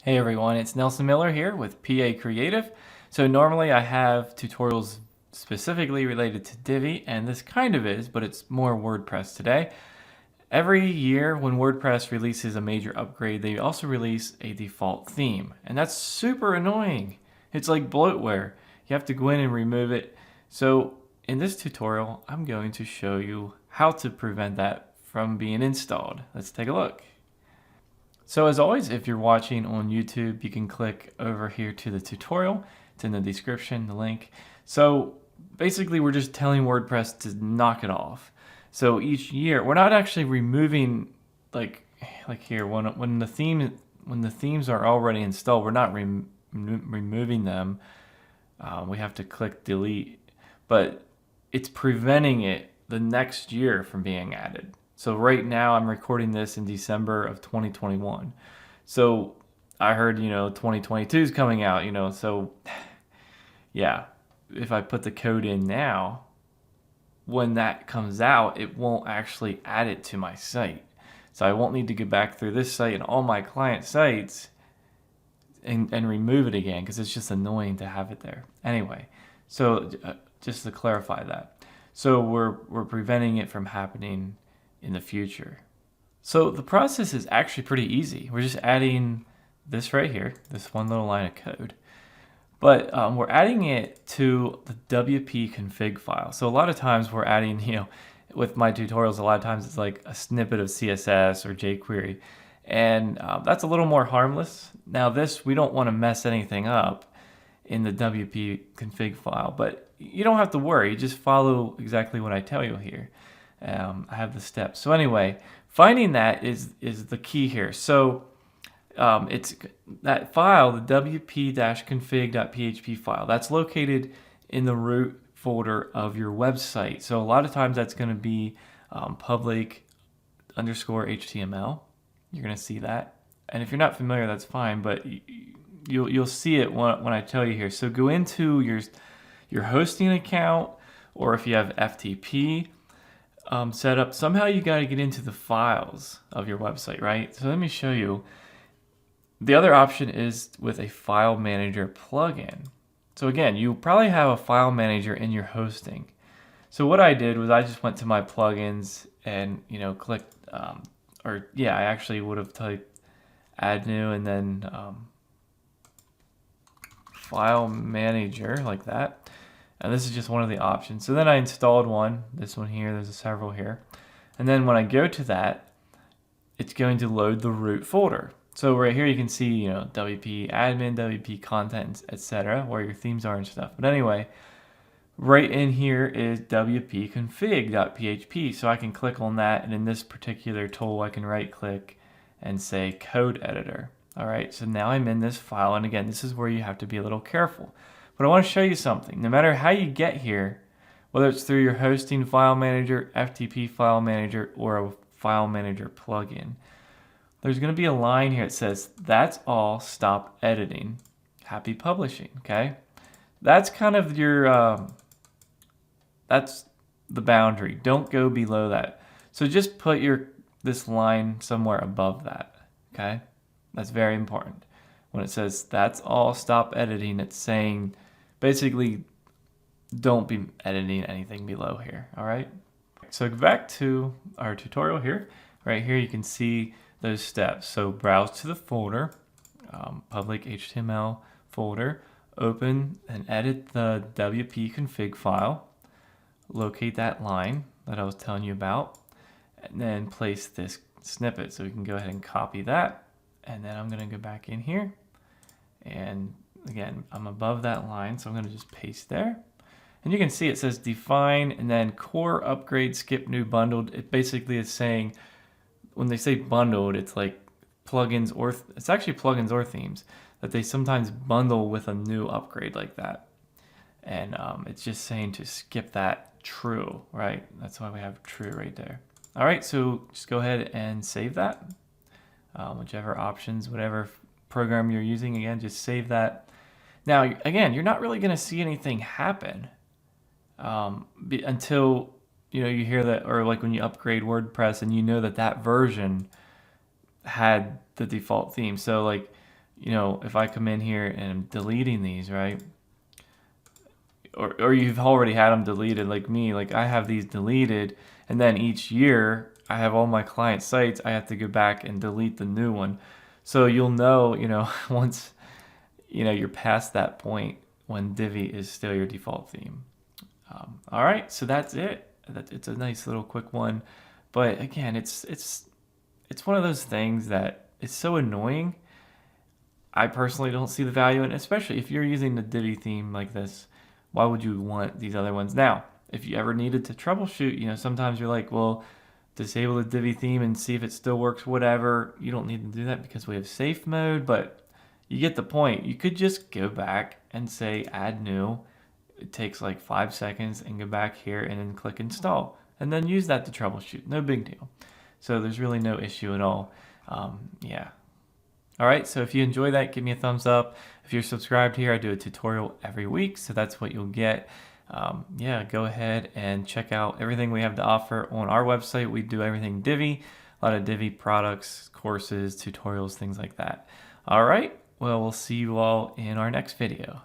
Hey everyone, it's Nelson Miller here with PA Creative. So normally I have tutorials specifically related to Divi, and this kind of is, but it's more WordPress today. Every year when WordPress releases a major upgrade, they also release a default theme, and that's super annoying. It's like bloatware. You have to go in and remove it. So in this tutorial, I'm going to show you how to prevent that from being installed. Let's take a look. So as always, if you're watching on YouTube, you can click over here to the tutorial. It's in the description, the link. So basically we're just telling WordPress to knock it off. So each year, we're not actually removing like here when the themes are already installed, we're not removing them. We have to click delete, but it's preventing it the next year from being added. So right now I'm recording this in December of 2021. So I heard, 2022 is coming out, so yeah, if I put the code in now, when that comes out, it won't actually add it to my site. So I won't need to go back through this site and all my client sites and remove it again, because it's just annoying to have it there. Anyway, so just to clarify that. So we're preventing it from happening in the future. So the process is actually pretty easy. We're just adding this right here, this one little line of code. But we're adding it to the wp-config file. So a lot of times we're adding, with my tutorials, a lot of times it's like a snippet of CSS or jQuery. And that's a little more harmless. Now this, we don't want to mess anything up in the wp-config file, but you don't have to worry. Just follow exactly what I tell you here. I have the steps. So anyway, finding that is the key here. So it's that file, the wp-config.php file, that's located in the root folder of your website. So a lot of times that's going to be public_HTML. You're going to see that. And if you're not familiar, that's fine, but you'll see it when I tell you here. So go into your hosting account, or if you have FTP set up, somehow you got to get into the files of your website, right? So let me show you. The other option is with a file manager plugin. So again, you probably have a file manager in your hosting. So what I did was I just went to my plugins and clicked, I actually would have typed add new and then file manager like that. And this is just one of the options. So then I installed one, this one here, there's several here. And then when I go to that, it's going to load the root folder. So right here you can see, WP admin, WP content, etc., where your themes are and stuff. But anyway, right in here is wp-config.php. So I can click on that, and in this particular tool, I can right click and say code editor. All right, so now I'm in this file. And again, this is where you have to be a little careful. But I want to show you something. No matter how you get here, whether it's through your hosting file manager, FTP file manager, or a file manager plugin, there's going to be a line here that says, "That's all, stop editing. Happy publishing." Okay? That's kind of your, that's the boundary. Don't go below that. So just put this line somewhere above that. Okay? That's very important. When it says, "That's all, stop editing," it's saying, basically, don't be editing anything below here, all right? So back to our tutorial here. Right here you can see those steps. So browse to the folder, public HTML folder, open and edit the wp-config file, locate that line that I was telling you about, and then place this snippet. So we can go ahead and copy that, and then I'm gonna go back in here, and again, I'm above that line, so I'm going to just paste there. And you can see it says define and then core, upgrade, skip, new, bundled. It basically is saying, when they say bundled, it's like plugins, or it's actually plugins or themes that they sometimes bundle with a new upgrade like that. And it's just saying to skip that true, right? That's why we have true right there. All right, so just go ahead and save that. Whichever options, whatever program you're using, again, just save that. Now, again, you're not really going to see anything happen until you hear that, or like when you upgrade WordPress and that version had the default theme. So like you know, if I come in here and I'm deleting these, right? Or you've already had them deleted like me, like I have these deleted, and then each year I have all my client sites, I have to go back and delete the new one. So you'll know, you know, once, you know, you're past that point when Divi is still your default theme. All right, so that's it. It's a nice little quick one, but again, it's one of those things that it's so annoying. I personally don't see the value in it, especially if you're using the Divi theme like this. Why would you want these other ones? Now, if you ever needed to troubleshoot, you know, sometimes you're like, well, disable the Divi theme and see if it still works, whatever. You don't need to do that because we have safe mode, but you get the point. You could just go back and say add new. It takes like 5 seconds, and go back here and then click install, and then use that to troubleshoot. No big deal. So there's really no issue at all. Yeah. All right, so if you enjoy that, give me a thumbs up. If you're subscribed here, I do a tutorial every week, so that's what you'll get. Yeah, go ahead and check out everything we have to offer on our website. We do everything Divi, a lot of Divi products, courses, tutorials, things like that. All right, well, we'll see you all in our next video.